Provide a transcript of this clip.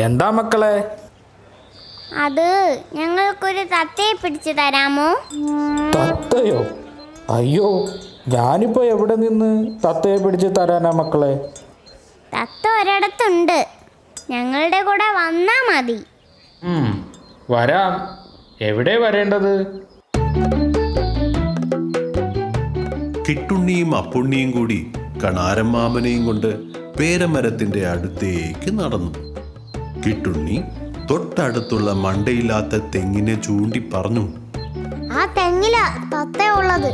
എന്താ മക്കളെ? അത് ഞങ്ങൾക്കൊരു തത്തയെ പിടിച്ചു തരാമോ? തത്തയോ? അയ്യോ, ഞാനിപ്പോ എവിടെ നിന്ന് തത്തയെ പിടിച്ച് തരാനാ മക്കളെ? തത്ത ഒരിടത്തുണ്ട്, ഞങ്ങളുടെ കൂടെ വന്നാ മതി. വരാം. എവിടെ വരേണ്ടത്? കിട്ടുണ്ണിയും അപ്പുണ്ണിയും കൂടി കണാരൻ മാമനെയും കൊണ്ട് പേരമരത്തിന്റെ അടുത്തേക്ക് നടന്നു. കിട്ടുണ്ണി തൊട്ടടുത്തുള്ള മണ്ടയില്ലാത്ത തെങ്ങിനെ ചൂണ്ടി പറഞ്ഞു, ആ തെങ്ങില തത്ത ഉള്ളത്.